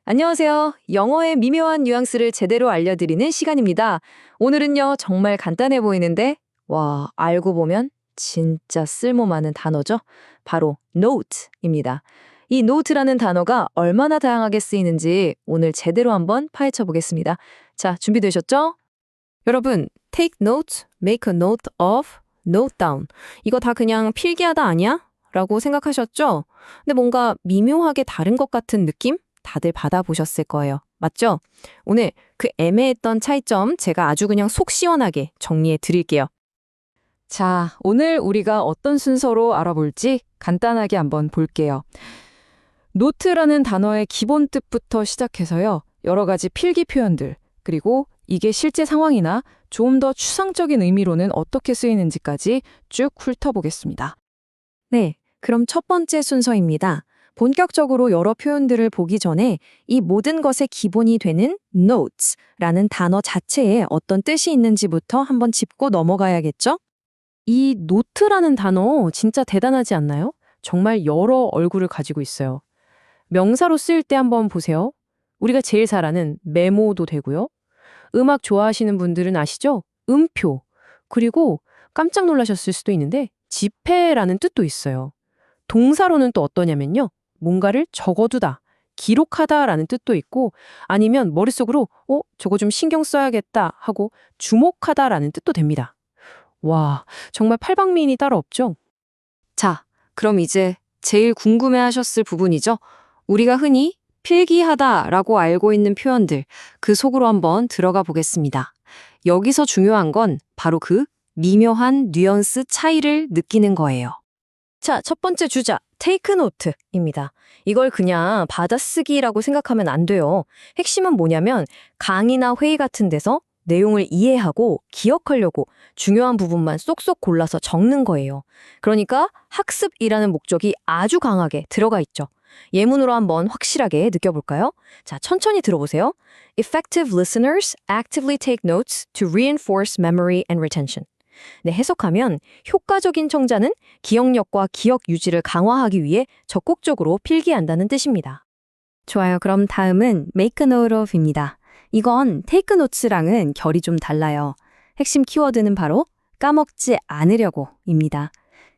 안녕하세요. 영어의 미묘한 뉘앙스를 제대로 알려드리는 시간입니다. 오늘은요, 정말 간단해 보이는데, 와, 알고 보면 진짜 쓸모 많은 단어죠. 바로 note입니다. 이 note라는 단어가 얼마나 다양하게 쓰이는지 오늘 제대로 한번 파헤쳐 보겠습니다. 자, 준비되셨죠? 여러분, take note, make a note of, note down. 이거 다 그냥 필기하다 아니야? 라고 생각하셨죠? 근데 뭔가 미묘하게 다른 것 같은 느낌? 다들 받아보셨을 거예요. 맞죠? 오늘 그 애매했던 차이점 제가 아주 그냥 속 시원하게 정리해 드릴게요. 자, 오늘 우리가 어떤 순서로 알아볼지 간단하게 한번 볼게요. 노트라는 단어의 기본 뜻부터 시작해서요. 여러 가지 필기 표현들, 그리고 이게 실제 상황이나 좀 더 추상적인 의미로는 어떻게 쓰이는지까지 쭉 훑어보겠습니다. 네, 그럼 첫 번째 순서입니다. 본격적으로 여러 표현들을 보기 전에 이 모든 것의 기본이 되는 notes라는 단어 자체에 어떤 뜻이 있는지부터 한번 짚고 넘어가야겠죠? 이 노트라는 단어 진짜 대단하지 않나요? 정말 여러 얼굴을 가지고 있어요. 명사로 쓰일 때 한번 보세요. 우리가 제일 잘 아는 메모도 되고요. 음악 좋아하시는 분들은 아시죠? 음표. 그리고 깜짝 놀라셨을 수도 있는데 지폐라는 뜻도 있어요. 동사로는 또 어떠냐면요. 뭔가를 적어두다, 기록하다라는 뜻도 있고 아니면 머릿속으로 저거 좀 신경 써야겠다 하고 주목하다라는 뜻도 됩니다. 와, 정말 팔방미인이 따로 없죠? 자, 그럼 이제 제일 궁금해하셨을 부분이죠. 우리가 흔히 필기하다라고 알고 있는 표현들, 그 속으로 한번 들어가 보겠습니다. 여기서 중요한 건 바로 그 미묘한 뉘앙스 차이를 느끼는 거예요. 자, 첫 번째 주자, take note입니다. 이걸 그냥 받아쓰기라고 생각하면 안 돼요. 핵심은 뭐냐면 강의나 회의 같은 데서 내용을 이해하고 기억하려고 중요한 부분만 쏙쏙 골라서 적는 거예요. 그러니까 학습이라는 목적이 아주 강하게 들어가 있죠. 예문으로 한번 확실하게 느껴볼까요? 자, 천천히 들어보세요. Effective listeners actively take notes to reinforce memory and retention. 네, 해석하면 효과적인 청자는 기억력과 기억 유지를 강화하기 위해 적극적으로 필기한다는 뜻입니다. 좋아요. 그럼 다음은 make a note of입니다. 이건 take notes랑은 결이 좀 달라요. 핵심 키워드는 바로 까먹지 않으려고입니다.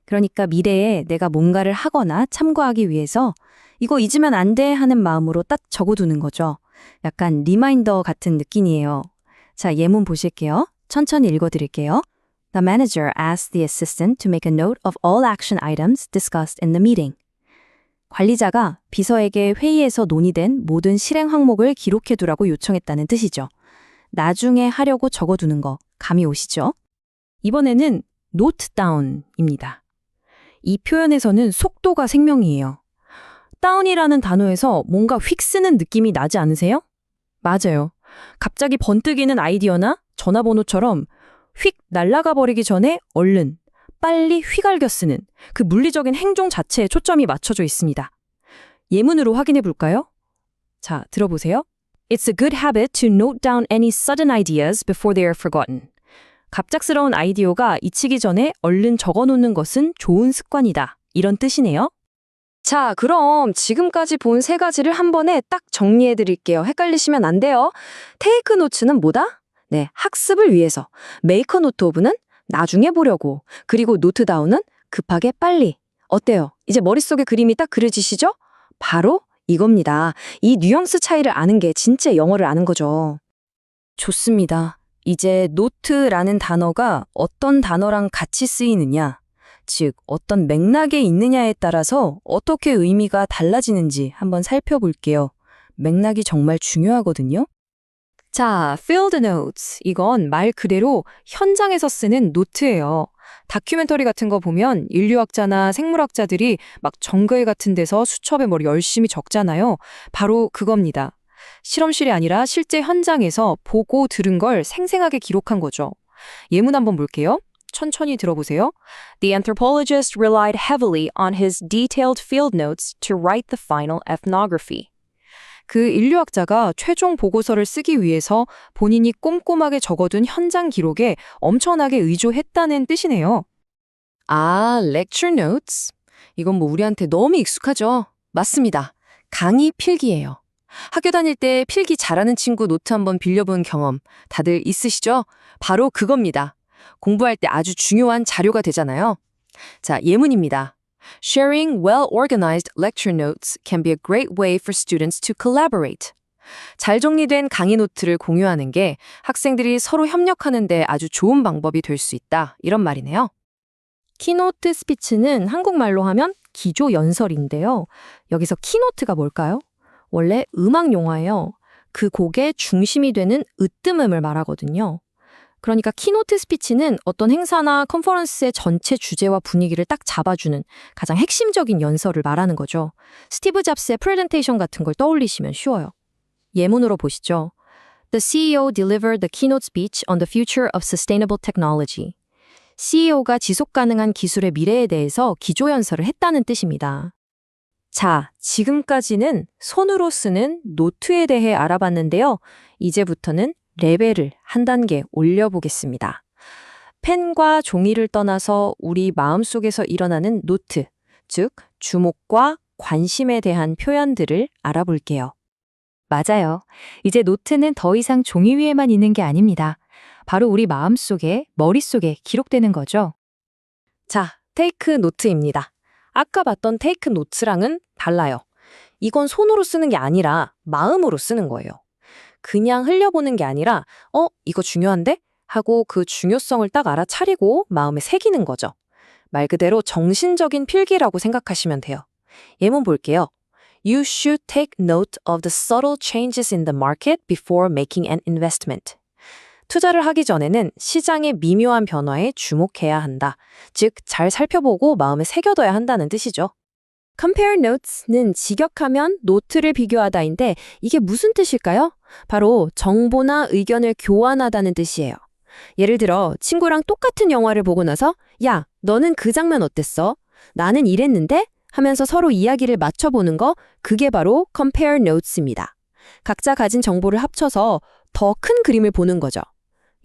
그러니까 미래에 내가 뭔가를 하거나 참고하기 위해서 이거 잊으면 안 돼 하는 마음으로 딱 적어두는 거죠. 약간 리마인더 같은 느낌이에요. 자, 예문 보실게요. 천천히 읽어드릴게요. The manager asked the assistant to make a note of all action items discussed in the meeting. 관리자가 비서에게 회의에서 논의된 모든 실행 항목을 기록해두라고 요청했다는 뜻이죠. 나중에 하려고 적어두는 거 감이 오시죠? 이번에는 note down입니다. 이 표현에서는 속도가 생명이에요. down이라는 단어에서 뭔가 휙 쓰는 느낌이 나지 않으세요? 맞아요. 갑자기 번뜩이는 아이디어나 전화번호처럼 휙 날아가 버리기 전에 얼른, 빨리 휘갈겨 쓰는 그 물리적인 행동 자체에 초점이 맞춰져 있습니다. 예문으로 확인해 볼까요? 자, 들어보세요. It's a good habit to note down any sudden ideas before they are forgotten. 갑작스러운 아이디어가 잊히기 전에 얼른 적어놓는 것은 좋은 습관이다. 이런 뜻이네요. 자, 그럼 지금까지 본 세 가지를 한 번에 딱 정리해 드릴게요. 헷갈리시면 안 돼요. 테이크 노츠는 뭐다? 네, 학습을 위해서. 메이커 노트 오브는 나중에 보려고. 그리고 노트 다운은 급하게 빨리. 어때요? 이제 머릿속에 그림이 딱 그려지시죠? 바로 이겁니다. 이 뉘앙스 차이를 아는 게 진짜 영어를 아는 거죠. 좋습니다. 이제 노트라는 단어가 어떤 단어랑 같이 쓰이느냐, 즉 어떤 맥락에 있느냐에 따라서 어떻게 의미가 달라지는지 한번 살펴볼게요. 맥락이 정말 중요하거든요. 자, field notes. 이건 말 그대로 현장에서 쓰는 노트예요. 다큐멘터리 같은 거 보면 인류학자나 생물학자들이 막 정글 같은 데서 수첩에 뭘 열심히 적잖아요. 바로 그겁니다. 실험실이 아니라 실제 현장에서 보고 들은 걸 생생하게 기록한 거죠. 예문 한번 볼게요. 천천히 들어보세요. The anthropologist relied heavily on his detailed field notes to write the final ethnography. 그 인류학자가 최종 보고서를 쓰기 위해서 본인이 꼼꼼하게 적어둔 현장 기록에 엄청나게 의존했다는 뜻이네요. 아, lecture notes? 이건 뭐 우리한테 너무 익숙하죠? 맞습니다. 강의 필기예요. 학교 다닐 때 필기 잘하는 친구 노트 한번 빌려본 경험 다들 있으시죠? 바로 그겁니다. 공부할 때 아주 중요한 자료가 되잖아요. 자, 예문입니다. Sharing well-organized lecture notes can be a great way for students to collaborate. 잘 정리된 강의 노트를 공유하는 게 학생들이 서로 협력하는 데 아주 좋은 방법이 될 수 있다. 이런 말이네요. 키노트 스피치는 한국말로 하면 기조 연설인데요. 여기서 키노트가 뭘까요? 원래 음악 용어예요. 그 곡의 중심이 되는 으뜸음을 말하거든요. 그러니까 키노트 스피치는 어떤 행사나 컨퍼런스의 전체 주제와 분위기를 딱 잡아주는 가장 핵심적인 연설을 말하는 거죠. 스티브 잡스의 프레젠테이션 같은 걸 떠올리시면 쉬워요. 예문으로 보시죠. The CEO delivered the keynote speech on the future of sustainable technology. CEO가 지속 가능한 기술의 미래에 대해서 기조연설을 했다는 뜻입니다. 자, 지금까지는 손으로 쓰는 노트에 대해 알아봤는데요. 이제부터는 레벨을 한 단계 올려보겠습니다. 펜과 종이를 떠나서 우리 마음속에서 일어나는 노트, 즉 주목과 관심에 대한 표현들을 알아볼게요. 맞아요. 이제 노트는 더 이상 종이 위에만 있는 게 아닙니다. 바로 우리 마음속에, 머릿속에 기록되는 거죠. 자, 테이크 노트입니다. 아까 봤던 테이크 노트랑은 달라요. 이건 손으로 쓰는 게 아니라 마음으로 쓰는 거예요. 그냥 흘려보는 게 아니라 이거 중요한데? 하고 그 중요성을 딱 알아차리고 마음에 새기는 거죠. 말 그대로 정신적인 필기라고 생각하시면 돼요. 예문 볼게요. You should take note of the subtle changes in the market before making an investment. 투자를 하기 전에는 시장의 미묘한 변화에 주목해야 한다. 즉, 잘 살펴보고 마음에 새겨둬야 한다는 뜻이죠. Compare notes는 직역하면 노트를 비교하다인데 이게 무슨 뜻일까요? 바로 정보나 의견을 교환하다는 뜻이에요. 예를 들어 친구랑 똑같은 영화를 보고 나서 야, 너는 그 장면 어땠어? 나는 이랬는데? 하면서 서로 이야기를 맞춰보는 거, 그게 바로 compare notes입니다. 각자 가진 정보를 합쳐서 더 큰 그림을 보는 거죠.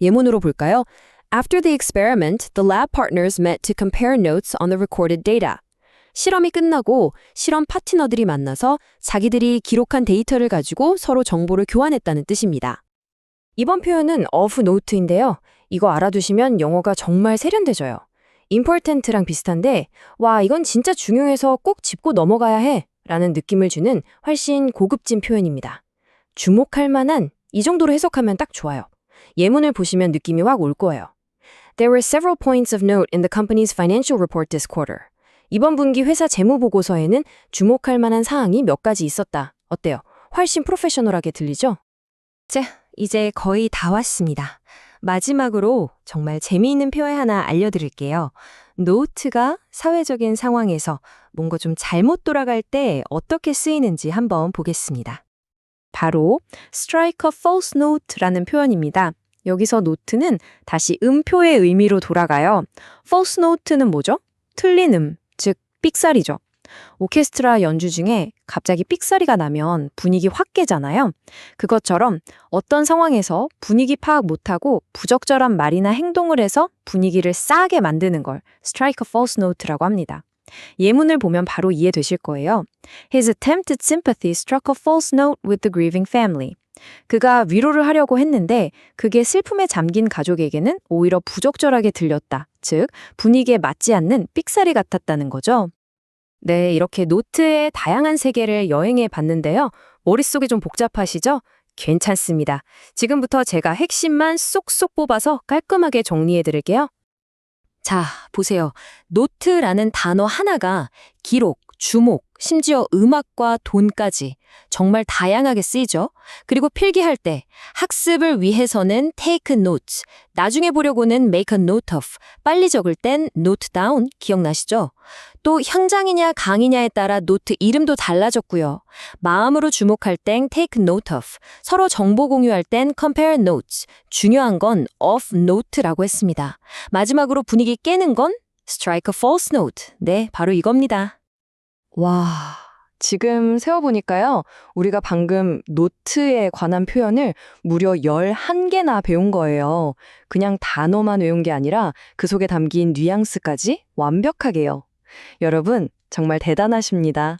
예문으로 볼까요? After the experiment, the lab partners met to compare notes on the recorded data. 실험이 끝나고 실험 파트너들이 만나서 자기들이 기록한 데이터를 가지고 서로 정보를 교환했다는 뜻입니다. 이번 표현은 of note인데요. 이거 알아두시면 영어가 정말 세련돼져요. important랑 비슷한데 와, 이건 진짜 중요해서 꼭 짚고 넘어가야 해 라는 느낌을 주는 훨씬 고급진 표현입니다. 주목할 만한, 이 정도로 해석하면 딱 좋아요. 예문을 보시면 느낌이 확 올 거예요. There were several points of note in the company's financial report this quarter. 이번 분기 회사 재무보고서에는 주목할 만한 사항이 몇 가지 있었다. 어때요? 훨씬 프로페셔널하게 들리죠? 자, 이제 거의 다 왔습니다. 마지막으로 정말 재미있는 표현 하나 알려드릴게요. 노트가 사회적인 상황에서 뭔가 좀 잘못 돌아갈 때 어떻게 쓰이는지 한번 보겠습니다. 바로 strike a false note라는 표현입니다. 여기서 노트는 다시 음표의 의미로 돌아가요. false note는 뭐죠? 틀린 즉 삑사리죠. 오케스트라 연주 중에 갑자기 삑사리가 나면 분위기 확 깨잖아요. 그것처럼 어떤 상황에서 분위기 파악 못하고 부적절한 말이나 행동을 해서 분위기를 싸게 만드는 걸 strike a false note라고 합니다. 예문을 보면 바로 이해되실 거예요. His attempted sympathy struck a false note with the grieving family. 그가 위로를 하려고 했는데 그게 슬픔에 잠긴 가족에게는 오히려 부적절하게 들렸다. 즉, 분위기에 맞지 않는 삑사리 같았다는 거죠. 네, 이렇게 노트의 다양한 세계를 여행해 봤는데요. 머릿속이 좀 복잡하시죠? 괜찮습니다. 지금부터 제가 핵심만 쏙쏙 뽑아서 깔끔하게 정리해 드릴게요. 자, 보세요. 노트라는 단어 하나가 기록, 주목, 심지어 음악과 돈까지 정말 다양하게 쓰이죠. 그리고 필기할 때 학습을 위해서는 take notes, 나중에 보려고는 make a note of, 빨리 적을 땐 note down, 기억나시죠? 또 현장이냐 강의냐에 따라 노트 이름도 달라졌고요. 마음으로 주목할 땐 take note of, 서로 정보 공유할 땐 compare notes, 중요한 건 of note라고 했습니다. 마지막으로 분위기 깨는 건 strike a false note. 네, 바로 이겁니다. 와, 지금 세어보니까요. 우리가 방금 노트에 관한 표현을 무려 11개나 배운 거예요. 그냥 단어만 외운 게 아니라 그 속에 담긴 뉘앙스까지 완벽하게요. 여러분, 정말 대단하십니다.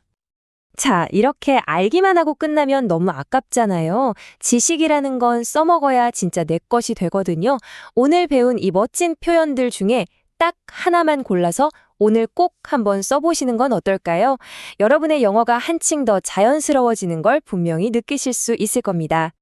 자, 이렇게 알기만 하고 끝나면 너무 아깝잖아요. 지식이라는 건 써먹어야 진짜 내 것이 되거든요. 오늘 배운 이 멋진 표현들 중에 딱 하나만 골라서 오늘 꼭 한번 써보시는 건 어떨까요? 여러분의 영어가 한층 더 자연스러워지는 걸 분명히 느끼실 수 있을 겁니다.